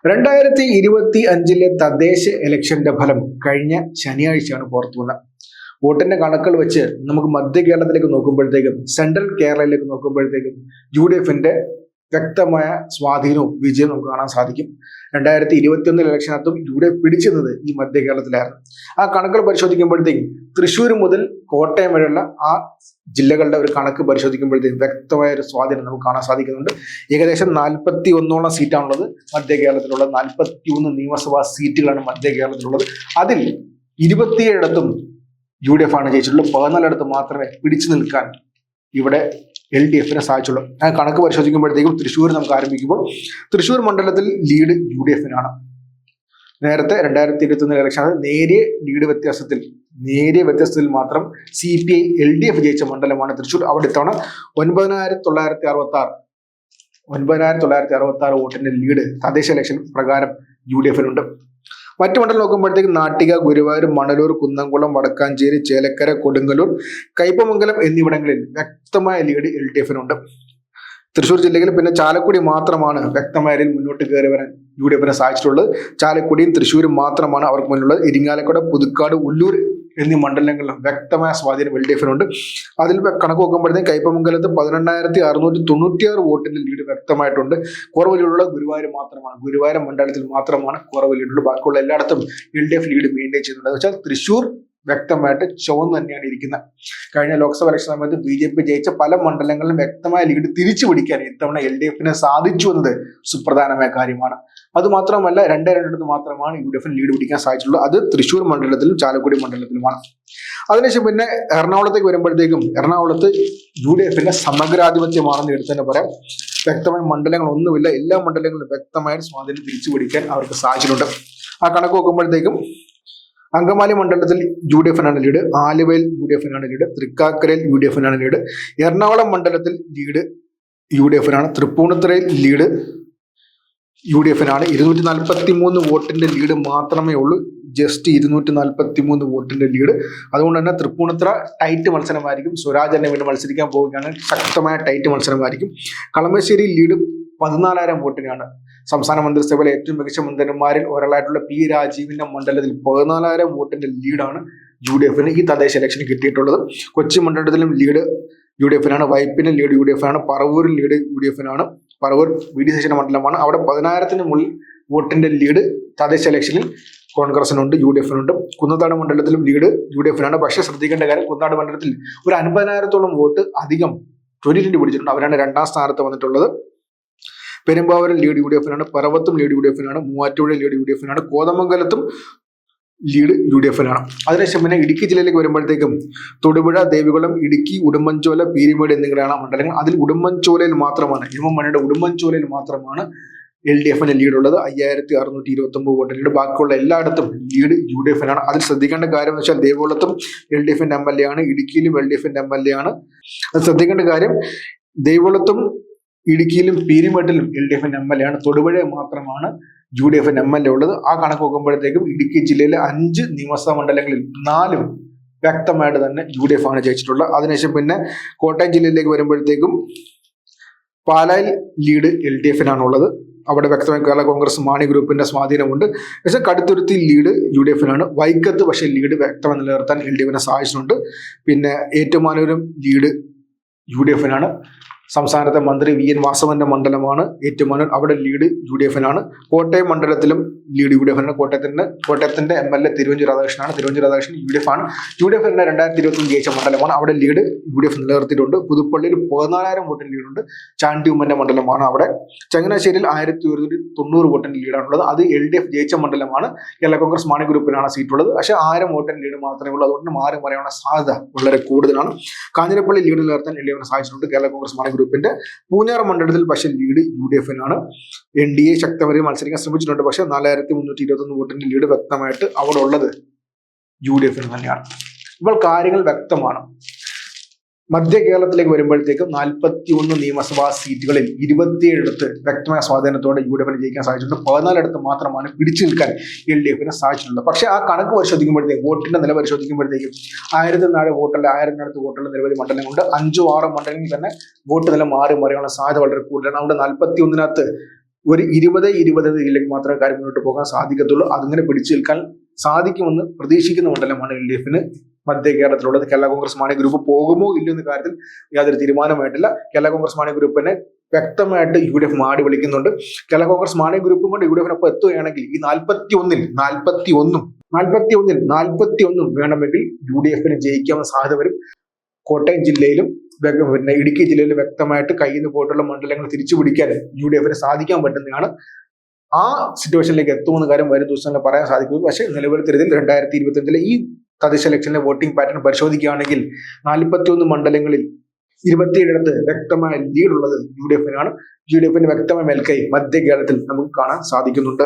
2025 തദ്ദേശ ഇലക്ഷന്റെ ഫലം കഴിഞ്ഞ ശനിയാഴ്ചയാണ് പുറത്തു വന്നത്. വോട്ടിന്റെ കണക്കുകൾ വെച്ച് നമുക്ക് മധ്യ കേരളത്തിലേക്ക് നോക്കുമ്പോഴത്തേക്കും സെൻട്രൽ കേരളയിലേക്ക് നോക്കുമ്പോഴത്തേക്കും UDFന്റെ വ്യക്തമായ സ്വാധീനവും വിജയവും നമുക്ക് കാണാൻ സാധിക്കും. 2021 ഇലക്ഷനകത്തും UDF പിടിച്ചിരുന്നത് ഈ മധ്യ കേരളത്തിലായിരുന്നു. ആ കണക്കുകൾ പരിശോധിക്കുമ്പോഴത്തേക്കും തൃശ്ശൂർ മുതൽ കോട്ടയം വരെയുള്ള ആ ജില്ലകളുടെ ഒരു കണക്ക് പരിശോധിക്കുമ്പോഴത്തേക്കും വ്യക്തമായ ഒരു സ്വാധീനം നമുക്ക് കാണാൻ സാധിക്കുന്നുണ്ട്. ഏകദേശം 41 സീറ്റാണുള്ളത് മധ്യ കേരളത്തിലുള്ളത്. 41 നിയമസഭാ സീറ്റുകളാണ് മധ്യ കേരളത്തിലുള്ളത്. അതിൽ 27 UDF ആണ് ജയിച്ചിട്ടുള്ളത്. 14 മാത്രമേ പിടിച്ചു നിൽക്കാൻ ഇവിടെ LDFന് സാധിച്ചുള്ളൂ. ആ കണക്ക് പരിശോധിക്കുമ്പോഴത്തേക്കും തൃശ്ശൂർ നമുക്ക് ആരംഭിക്കുമ്പോൾ തൃശ്ശൂർ മണ്ഡലത്തിൽ ലീഡ് UDFനാണ്. നേരത്തെ 2021 ഇലക്ഷൻ നേരിയ വ്യത്യാസത്തിൽ മാത്രം CPI LDF ജയിച്ച മണ്ഡലമാണ് തൃശ്ശൂർ. അവിടെ ഇത്തവണ 9,966 വോട്ടിന്റെ ലീഡ് തദ്ദേശ ഇലക്ഷൻ പ്രകാരം UDFനുണ്ട്. മറ്റു മണ്ഡലം നോക്കുമ്പോഴത്തേക്ക് നാട്ടിക, ഗുരുവായൂർ, മണലൂർ, കുന്നംകുളം, വടക്കാഞ്ചേരി, ചേലക്കര, കൊടുങ്ങല്ലൂർ, കയ്പമംഗലം എന്നിവിടങ്ങളിൽ വ്യക്തമായ ലീഡ് LDFനുണ്ട്. തൃശ്ശൂർ ജില്ലയിൽ പിന്നെ ചാലക്കുടി മാത്രമാണ് വ്യക്തമായ രീതിയിൽ മുന്നോട്ട് കയറി വരാൻ UDFന് സാധിച്ചിട്ടുള്ളത്. ചാലക്കുടിയും തൃശ്ശൂരും മാത്രമാണ് അവർക്ക് മുന്നിലുള്ളത്. ഇരിങ്ങാലക്കുട, പുതുക്കാട്, ഉള്ളൂർ എന്നീ മണ്ഡലങ്ങളിലും വ്യക്തമായ സ്വാധീനം LDFനുണ്ട്. അതിൽ കണക്ക് നോക്കുമ്പോഴത്തേക്കും കയ്പമംഗലത്ത് 18,696 വോട്ടിന്റെ ലീഡ് വ്യക്തമായിട്ടുണ്ട്. കുറവ് ലീഡുള്ള ഗുരുവായൂർ മാത്രമാണ്. ഗുരുവായൂർ മണ്ഡലത്തിൽ മാത്രമാണ് കുറവ് ലീഡുള്ളത്. ബാക്കിയുള്ള എല്ലായിടത്തും LDF ലീഡ് മെയിൻറ്റെയിൻ ചെയ്യുന്നുണ്ട്. എന്ന് വെച്ചാൽ തൃശ്ശൂർ വ്യക്തമായിട്ട് ചുവന്ന് തന്നെയാണ് ഇരിക്കുന്നത്. കഴിഞ്ഞ ലോക്സഭ ഇലക്ഷൻ സമയത്ത് BJP ജയിച്ച പല മണ്ഡലങ്ങളിലും വ്യക്തമായ ലീഡ് തിരിച്ചു പിടിക്കാൻ ഇത്തവണ LDFന് സാധിച്ചു എന്നത് സുപ്രധാനമായ കാര്യമാണ്. അതുമാത്രമല്ല 2 മാത്രമാണ് UDFന് ലീഡ് പിടിക്കാൻ സാധിച്ചിട്ടുള്ളത്. അത് തൃശ്ശൂർ മണ്ഡലത്തിലും ചാലക്കുടി മണ്ഡലത്തിലുമാണ്. അതിനുശേഷം പിന്നെ എറണാകുളത്തേക്ക് വരുമ്പോഴത്തേക്കും എറണാകുളത്ത് UDFന്റെ സമഗ്രാധിപത്യമാണെന്ന് എടുത്ത് തന്നെ പറയാം. വ്യക്തമായ മണ്ഡലങ്ങളൊന്നുമില്ല. എല്ലാ മണ്ഡലങ്ങളിലും വ്യക്തമായ സ്വാധീനം തിരിച്ചു പിടിക്കാൻ അവർക്ക് സാധിച്ചിട്ടുണ്ട്. ആ കണക്ക് നോക്കുമ്പോഴത്തേക്കും അങ്കമാലി മണ്ഡലത്തിൽ UDFനാണ് ലീഡ്. ആലുവയിൽ UDFനാണ് ലീഡ്. തൃക്കാക്കരയിൽ UDFനാണ് ലീഡ്. എറണാകുളം മണ്ഡലത്തിൽ ലീഡ് UDFനാണ്. തൃപ്പൂണിത്തുറയിൽ ലീഡ് UDFനാണ്. 243 വോട്ടിന്റെ ലീഡ് മാത്രമേ ഉള്ളൂ. ജസ്റ്റ് 243 വോട്ടിന്റെ ലീഡ്. അതുകൊണ്ട് തന്നെ തൃപ്പൂണിത്തുറ ടൈറ്റ് മത്സരമായിരിക്കും. സ്വരാജ് തന്നെ വീണ്ടും മത്സരിക്കാൻ പോവുകയാണ്. ശക്തമായ ടൈറ്റ് മത്സരമായിരിക്കും. കളമശ്ശേരി ലീഡ് 14,000 വോട്ടിനാണ്. സംസ്ഥാന മന്ത്രിസഭയിലെ ഏറ്റവും മികച്ച മന്ത്രിമാരിൽ ഒരാളായിട്ടുള്ള P. രാജീവിന്റെ മണ്ഡലത്തിൽ 14,000 വോട്ടിന്റെ ലീഡാണ് UDFന് ഈ തദ്ദേശ ഇലക്ഷന് കിട്ടിയിട്ടുള്ളത്. കൊച്ചി മണ്ഡലത്തിലും ലീഡ് UDFനാണ്. വൈപ്പിന് ലീഡ് UDFനാണ്. പറവൂരിൽ ലീഡ് UDFനാണ്. പറവൂർ VD സതീശന്റെ മണ്ഡലമാണ്. അവിടെ 10,000 മുകളിൽ വോട്ടിന്റെ ലീഡ് തദ്ദേശ ഇലക്ഷനിൽ കോൺഗ്രസിനുണ്ട്, UDFനുണ്ട്. കുന്നത്താട് മണ്ഡലത്തിലും ലീഡ് UDFനാണ്. പക്ഷേ ശ്രദ്ധിക്കേണ്ട കാര്യം, കുന്നത്താട് മണ്ഡലത്തിൽ ഒരു 50,000 വോട്ട് അധികം 2020 പിടിച്ചിട്ടുണ്ട്. അവരാണ് 2ാം സ്ഥാനത്ത് വന്നിട്ടുള്ളത്. പെരുമ്പാവൂരിൽ ലീഡ് UDFനാണ്. പറവത്തും ലീഡ് UDFനാണ്. മൂവാറ്റുപുഴ ലീഡ് UDFനാണ്. കോതമംഗലത്തും ലീഡ് UDFനാണ്. അതിനുശേഷം പിന്നെ ഇടുക്കി ജില്ലയിലേക്ക് വരുമ്പോഴത്തേക്കും തൊടുപുഴ, ദേവികുളം, ഇടുക്കി, ഉടുമ്പൻചോല, പീരിമേട് എന്നിവയാണ് മണ്ഡലങ്ങൾ. അതിൽ ഉടുമ്പൻചോലയിൽ മാത്രമാണ് ഉടുമ്പൻചോലയിൽ മാത്രമാണ് LDFന് ലീഡുള്ളത്. 5,629 വോട്ട് ലീഡ്. ബാക്കിയുള്ള എല്ലായിടത്തും ലീഡ് UDFനാണ്. അതിൽ ശ്രദ്ധിക്കേണ്ട കാര്യം എന്ന് വെച്ചാൽ ദേവികുളത്തും LDFന്റെ MLA ആണ്. ഇടുക്കിയിലും LDFന്റെ MLA ആണ്. അത് ശ്രദ്ധിക്കേണ്ട കാര്യം, ദേവികുളത്തും ഇടുക്കിയിലും പീരിമേട്ടിലും LDFന്റെ MLA ആണ്. തൊടുപുഴ മാത്രമാണ് UDFന്റെ MLA ഉള്ളത്. ആ കണക്ക് നോക്കുമ്പോഴത്തേക്കും ഇടുക്കി ജില്ലയിലെ 5 നിയമസഭാ മണ്ഡലങ്ങളിൽ 4 വ്യക്തമായിട്ട് തന്നെ UDF ആണ് ജയിച്ചിട്ടുള്ളത്. അതിനുശേഷം പിന്നെ കോട്ടയം ജില്ലയിലേക്ക് വരുമ്പോഴത്തേക്കും പാലായിൽ ലീഡ് LDFനാണുള്ളത്. അവിടെ വ്യക്തമായി കേരള കോൺഗ്രസ് മാണി ഗ്രൂപ്പിന്റെ സ്വാധീനമുണ്ട്. പക്ഷേ കടുത്തുരുത്തി ലീഡ് UDFനാണ്. വൈക്കത്ത് പക്ഷേ ലീഡ് വ്യക്തമായി നിലനിർത്താൻ LDFന് സാധിച്ചിട്ടുണ്ട്. പിന്നെ ഏറ്റുമാനൂരും ലീഡ് UDFനാണ്. സംസ്ഥാനത്തെ മന്ത്രി VN വാസവന്റെ മണ്ഡലമാണ് ഏറ്റുമാനൂർ. അവിടെ ലീഡ് UDFനാണ്. കോട്ടയം മണ്ഡലത്തിലും ലീഡ് UDFനാണ്. കോട്ടയത്തിന്റെ MLA തിരുവഞ്ചൂർ രാധാകൃഷ്ണനാണ്. തിരുവഞ്ചൂർ രാധാകൃഷ്ണൻ UDF ആണ്. UDF 2021 ജയിച്ച മണ്ഡലമാണ്. അവിടെ ലീഡ് UDF നിലനിർത്തിയിട്ടുണ്ട്. പുതുപ്പള്ളിയിൽ 14,000 വോട്ടിന് ലീഡുണ്ട്. ചാണ്ടി ഉമ്മന്റെ മണ്ഡലമാണ് അവിടെ. ചങ്ങനാശ്ശേരിയിൽ 1,190 വോട്ടിന് ലീഡാണുള്ളത്. അത് LDF ജയിച്ച മണ്ഡലമാണ്. കേരള കോൺഗ്രസ് മാണി ഗ്രൂപ്പിനാണ് സീറ്റുള്ളത്. പക്ഷേ 1000 വോട്ടിന് ലീഡ് മാത്രമേ ഉള്ളൂ. അതുകൊണ്ട് മാറി മറിയാനുള്ള സാധ്യത വളരെ കൂടുതലാണ്. കാഞ്ഞിരപ്പള്ളി ലീഡ് നിലനിർത്താൻ LDFന് സാധിച്ചിട്ടുണ്ട്. കേരള കോൺഗ്രസ് മാണി ഗ്രൂപ്പിന്റെ പൂഞ്ഞാറ് മണ്ഡലത്തിൽ പക്ഷേ ലീഡ് UDFനാണ്. NDA ശക്തമായി മത്സരിക്കാൻ ശ്രമിച്ചിട്ടുണ്ട്. പക്ഷേ 4,321 വോട്ടിന്റെ ലീഡ് വ്യക്തമായിട്ട് അവിടെ ഉള്ളത് UDFന് തന്നെയാണ്. ഇപ്പോൾ കാര്യങ്ങൾ വ്യക്തമാണ്. മധ്യ കേരളത്തിലേക്ക് വരുമ്പോഴത്തേക്കും 41 നിയമസഭാ സീറ്റുകളിൽ 27 വ്യക്തമായ സ്വാധീനത്തോടെ UDFന് ജയിക്കാൻ സാധിച്ചിട്ടുണ്ട്. 14 മാത്രമാണ് പിടിച്ചു നിൽക്കാൻ LDFന് സാധിച്ചിട്ടുള്ളത്. പക്ഷേ ആ കണക്ക് പരിശോധിക്കുമ്പോഴത്തേക്കും, വോട്ടിന്റെ നില പരിശോധിക്കുമ്പോഴത്തേക്കും 1000 വോട്ടുള്ള 1000 വോട്ടുള്ള നിരവധി മണ്ഡലങ്ങളുണ്ട്. 5-6 മണ്ഡലങ്ങളിൽ തന്നെ വോട്ട് നില മാറി മറിയാനുള്ള സാധ്യത വളരെ കൂടുതലാണ്. അവിടെ 41 ഒരു 20-20 മാത്രമേ കാര്യം മുന്നോട്ട് പോകാൻ സാധിക്കത്തുള്ളൂ. അതിങ്ങനെ പിടിച്ചു നിൽക്കാൻ സാധിക്കുമെന്ന് പ്രതീക്ഷിക്കുന്ന മണ്ഡലമാണ് LDF-ന് മധ്യ കേരളത്തിലുള്ളത്. കേരള കോൺഗ്രസ് മാണി ഗ്രൂപ്പ് പോകുമോ ഇല്ലയോ എന്ന കാര്യത്തിൽ യാതൊരു തീരുമാനമായിട്ടില്ല. കേരള കോൺഗ്രസ് മാണി ഗ്രൂപ്പിനെ വ്യക്തമായിട്ട് UDF മാടി വിളിക്കുന്നുണ്ട്. കേരള കോൺഗ്രസ് മാണി ഗ്രൂപ്പും കൊണ്ട് UDF-നൊപ്പം എത്തുകയാണെങ്കിൽ ഈ 41 വേണമെങ്കിൽ UDF-ന് ജയിക്കാവുന്ന സാധ്യത വരും. കോട്ടയം ജില്ലയിലും പിന്നെ ഇടുക്കി ജില്ലയിലും വ്യക്തമായിട്ട് കയ്യിൽ നിന്ന് പോയിട്ടുള്ള മണ്ഡലങ്ങൾ തിരിച്ചു പിടിക്കാൻ UDF-ന് സാധിക്കാൻ പറ്റുന്നതാണ്. ആ സിറ്റുവേഷനിലേക്ക് എത്തുമെന്ന കാര്യം വരും ദിവസങ്ങളിൽ പറയാൻ സാധിക്കും. പക്ഷേ നിലവിലത്തെ രീതിയിൽ 2025 ഈ തദ്ദേശ ഇലക്ഷനിലെ വോട്ടിംഗ് പാറ്റേൺ പരിശോധിക്കുകയാണെങ്കിൽ 41 മണ്ഡലങ്ങളിൽ 27 വ്യക്തമായ ലീഡുള്ളത് UDF-നാണ്. UDF-ന് വ്യക്തമായ മേൽക്കൈ മധ്യ കേരളത്തിൽ നമുക്ക് കാണാൻ സാധിക്കുന്നുണ്ട്.